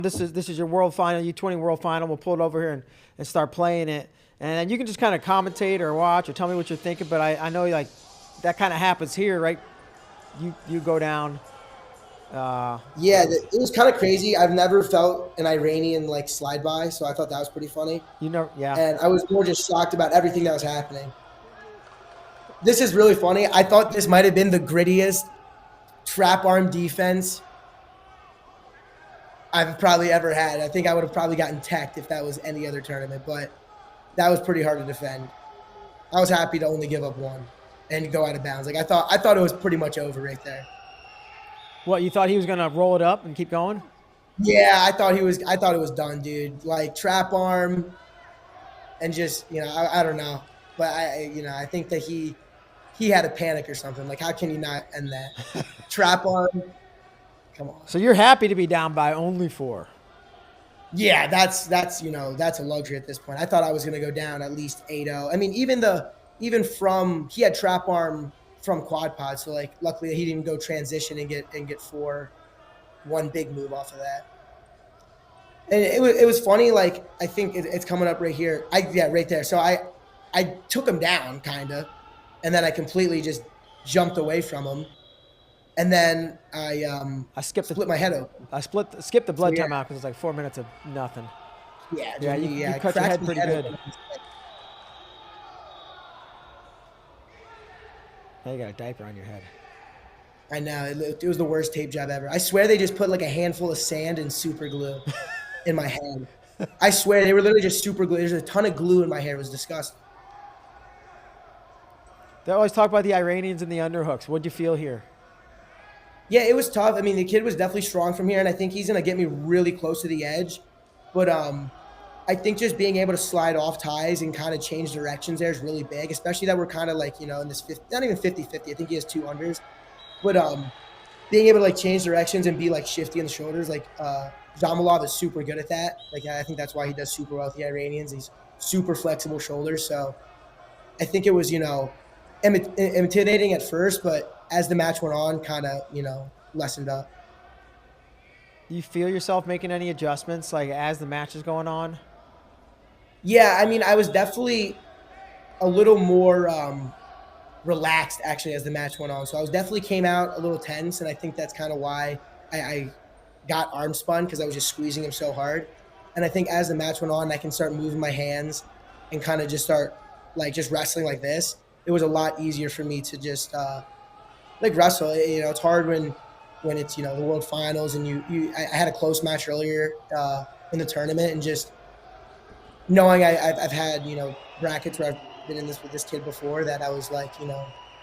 This is your world final, U20 World Final. We'll pull it over here and start playing it. And you can just kind of commentate or watch or tell me what you're thinking. But I know like that kind of happens here, right? You go down. Yeah, it was kind of crazy. I've never felt an Iranian like slide by, so I thought that was pretty funny. You know, yeah. And I was more just shocked about everything that was happening. This is really funny. I thought this might have been the grittiest trap arm defense I've probably ever had. I think I would have probably gotten teched if that was any other tournament, but that was pretty hard to defend. I was happy to only give up one and go out of bounds. Like I thought it was pretty much over right there. What, you thought he was gonna roll it up and keep going? Yeah, I thought it was done, dude. Like trap arm and just, I don't know. But I think that he had a panic or something. Like how can you not end that? Trap arm. Come on. So you're happy to be down by only 4? Yeah, that's a luxury at this point. I thought I was going to go down at least 8-0. I mean, even from he had trap arm from quad pod, so like luckily he didn't go transition and get 4, one big move off of that. And it was funny. Like I think it's coming up right here. Right there. So I took him down kind of, and then I completely just jumped away from him. And then I split my head open. I skipped the blood timeout because it's like 4 minutes of nothing. Yeah, you cut your head pretty good. Now you got a diaper on your head. I know. It was the worst tape job ever. I swear they just put like a handful of sand and super glue in my head. I swear they were literally just super glue. There's a ton of glue in my hair. It was disgusting. They always talk about the Iranians and the underhooks. What'd you feel here? Yeah, it was tough. I mean, the kid was definitely strong from here, and I think he's going to get me really close to the edge. But I think just being able to slide off ties and kind of change directions there is really big, especially that we're kind of like, in this 50, not even 50-50. I think he has 2 unders. But being able to like change directions and be like shifty in the shoulders, like Zamalov is super good at that. Like I think that's why he does super well with the Iranians. He's super flexible shoulders. So I think it was, intimidating at first, but as the match went on, kind of, lessened up. Do you feel yourself making any adjustments, like, as the match is going on? Yeah, I mean, I was definitely a little more relaxed, actually, as the match went on. So I was definitely came out a little tense, and I think that's kind of why I got arm spun, because I was just squeezing him so hard. And I think as the match went on, I can start moving my hands and kind of just start, like, just wrestling like this. It was a lot easier for me to just wrestle. It's hard when it's the world finals and I had a close match earlier in the tournament, and just knowing I've had brackets where I've been in this with this kid before, that I was like,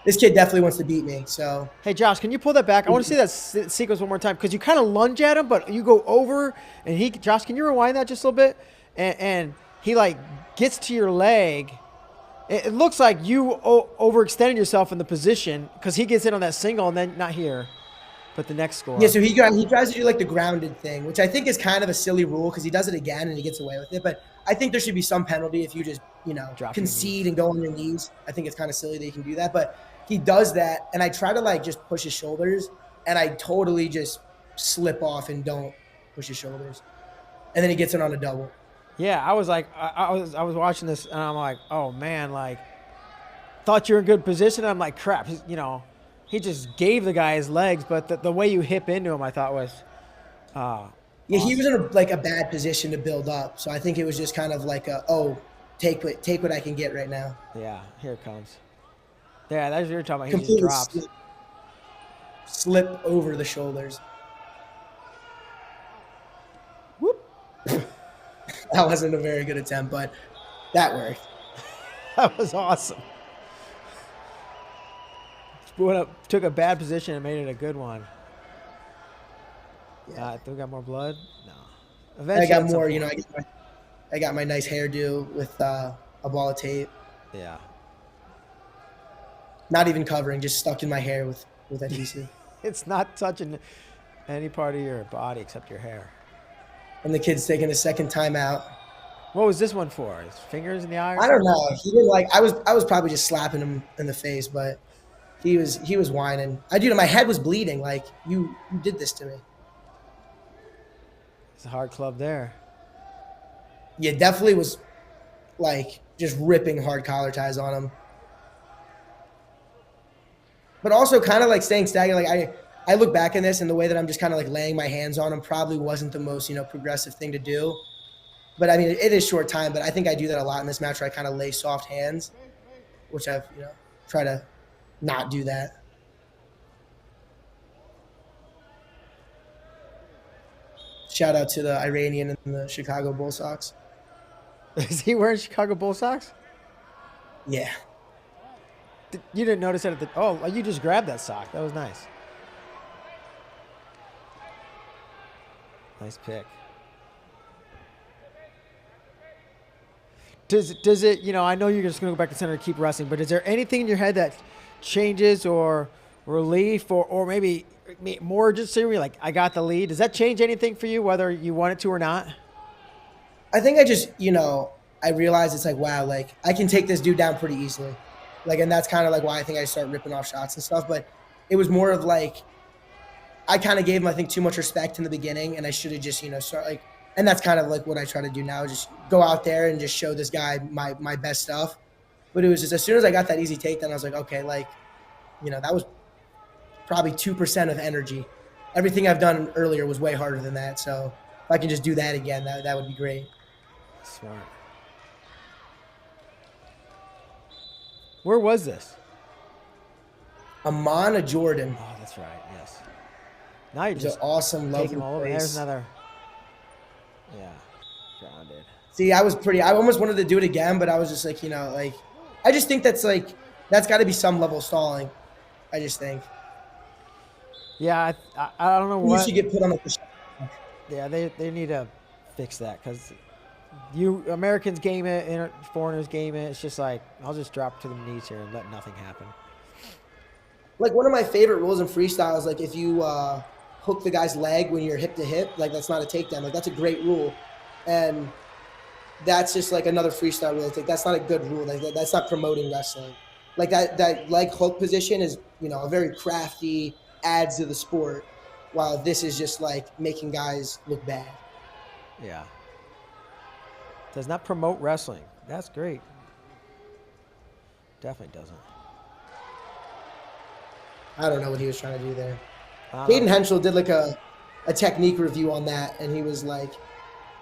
this kid definitely wants to beat me. So hey Josh, can you pull that back? I want to see that sequence one more time, because you kind of lunge at him, but you go over, and Josh, can you rewind that just a little bit? And he like gets to your leg. It looks like you overextended yourself in the position, because he gets in on that single, and then not here, but the next score. Yeah, so he tries to do like the grounded thing, which I think is kind of a silly rule, because he does it again and he gets away with it. But I think there should be some penalty if you just concede and go on your knees. I think it's kind of silly that you can do that, but he does that, and I try to like just push his shoulders, and I totally just slip off and don't push his shoulders, and then he gets in on a double. Yeah, I was like, I was watching this, and I'm like, oh man, like, thought you were in good position. And I'm like, crap, he just gave the guy his legs, but the way you hip into him, I thought was, yeah, awesome. He was in a bad position to build up, so I think it was just kind of like take what I can get right now. Yeah, here it comes. Yeah, that's what you're talking about. He just drops. Slip over the shoulders. Whoop. That wasn't a very good attempt, but that worked. That was awesome. Took a bad position and made it a good one. Yeah. We got more blood? No. Eventually, I got more, I got my nice hairdo with a ball of tape. Yeah. Not even covering, just stuck in my hair with adhesive. It's not touching any part of your body except your hair. And the kid's taking a second time out. What was this one for? His fingers in the eye? I don't know. He didn't I was probably just slapping him in the face, but he was whining. My head was bleeding. Like, you did this to me. It's a hard club there. Yeah, definitely was like just ripping hard collar ties on him. But also kind of like staying stagnant. Like I look back in this and the way that I'm just kind of like laying my hands on him probably wasn't the most, progressive thing to do. But I mean, it is short time, but I think I do that a lot in this match where I kind of lay soft hands, which I've, try to not do that. Shout out to the Iranian and the Chicago Bull Sox. Is he wearing Chicago Bull socks? Yeah. You didn't notice it at the. Oh, you just grabbed that sock. That was nice. Nice pick. Does it? I know you're just gonna go back to center and keep wrestling, but is there anything in your head that changes or relief or maybe more just so you're like, I got the lead? Does that change anything for you, whether you want it to or not? I think I just, I realized it's like, wow, like I can take this dude down pretty easily. Like, and that's kind of like why I think I start ripping off shots and stuff. But it was more of like, I kind of gave him, I think, too much respect in the beginning. And I should have just, start like, and that's kind of like what I try to do now, just go out there and just show this guy my best stuff. But it was just, as soon as I got that easy takedown, I was like, okay, like, that was probably 2% of energy. Everything I've done earlier was way harder than that. So if I can just do that again, that would be great. Smart. Where was this? Amana, Jordan. Oh, that's right. Yes. Now you're just an awesome, lovely taking him all over. place. There's another. Yeah. Grounded. See, I almost wanted to do it again, but I was just like, I just think that's got to be some level of stalling. I just think. Yeah, I don't know what. You should get put on the. Yeah, they need to fix that because you Americans game it, foreigners game it. It's just like, I'll just drop to the knees here and let nothing happen. Like, one of my favorite rules in freestyle is, like, if you hook the guy's leg when you're hip to hip, like, that's not a takedown. Like, that's a great rule. And that's just, like, another freestyle rule. It's like, that's not a good rule. Like, that's not promoting wrestling. Like, that leg hook position is, a very crafty, adds to the sport, while this is just, like, making guys look bad. Yeah. Does not promote wrestling. That's great. Definitely doesn't. I don't know what he was trying to do there. Hayden Henschel did like a technique review on that, and he was like,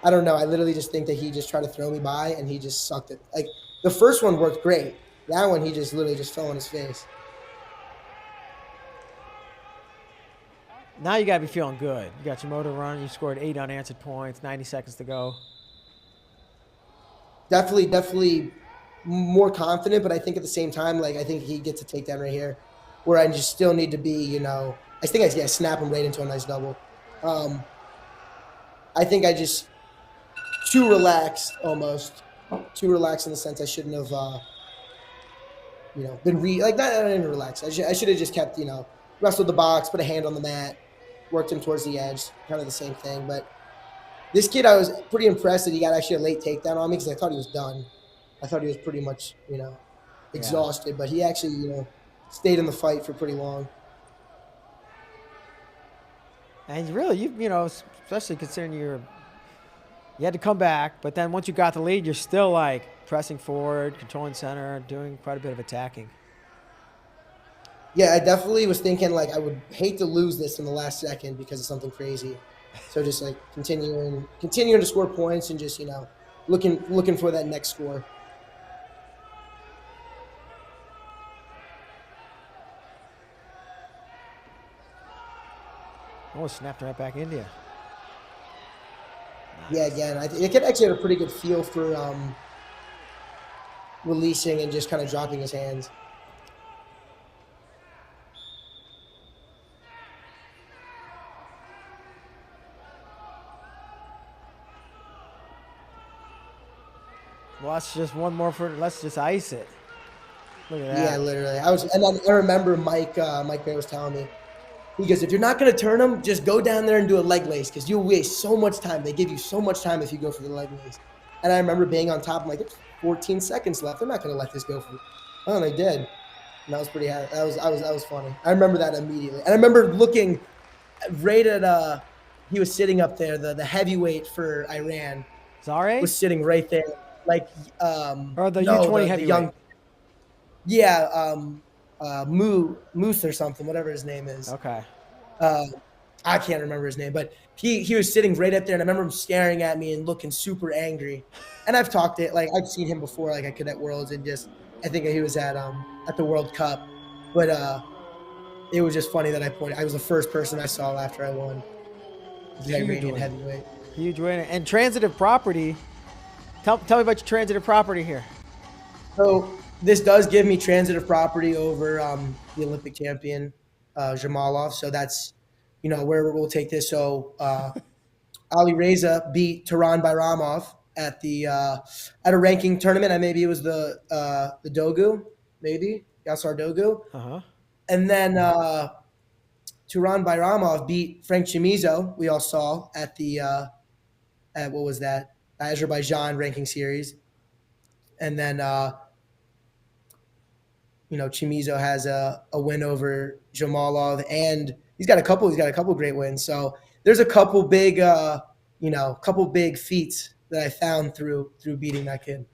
I don't know. I literally just think that he just tried to throw me by, and he just sucked it. Like, the first one worked great. That one, he just literally just fell on his face. Now you got to be feeling good. You got your motor running. You scored 8 unanswered points, 90 seconds to go. Definitely more confident, but I think at the same time, like, I think he gets a takedown right here, where I just still need to be, I think I snap him right into a nice double. I think I just too relaxed almost. Too relaxed in the sense I shouldn't have, been not even relaxed. I should have just kept, wrestled the box, put a hand on the mat, worked him towards the edge, kind of the same thing. But this kid, I was pretty impressed that he got actually a late takedown on me because I thought he was done. I thought he was pretty much, exhausted. Yeah. But he actually, stayed in the fight for pretty long. And really, especially considering you had to come back, but then once you got the lead, you're still like pressing forward, controlling center, doing quite a bit of attacking. Yeah, I definitely was thinking like I would hate to lose this in the last second because of something crazy. So just like continuing to score points and just, looking for that next score. Oh, snapped right back into you. Nice. Yeah, again, the kid actually had a pretty good feel for releasing and just kind of dropping his hands. Well, that's just one more let's just ice it. Look at that. Yeah, literally. I remember Mike Bear was telling me, he goes, if you're not going to turn them, just go down there and do a leg lace because you'll waste so much time. They give you so much time if you go for the leg lace. And I remember being on top. I'm like, there's 14 seconds left. They're not going to let this go for. Oh, they did. And that was pretty. That was funny. I remember that immediately. And I remember looking right at he was sitting up there. The heavyweight for Iran Zare was sitting right there. Like or the no, U20 the heavyweight? young Moose or something, whatever his name is. Okay. Uh, I can't remember his name, but he was sitting right up there, and I remember him staring at me and looking super angry. And I've talked it like I've seen him before, like at Cadet Worlds, and just I think he was at the World Cup, but it was just funny that I pointed. I was the first person I saw after I won the Huge Iranian win. heavyweight. Huge win. And transitive property. Tell me about your transitive property here. So this does give me transitive property over the Olympic champion Jamalov. So that's where we'll take this. So Ali Reza beat Taran Bayramov at at a ranking tournament. And maybe it was the Dogu, maybe Yasar Dogu, and then Taran Bayramov beat Frank Chimizo. We all saw at at what was that Azerbaijan ranking series, and then Chimizo has a win over Jamalov, and he's got a couple great wins. So there's a couple big couple big feats that I found through beating that kid.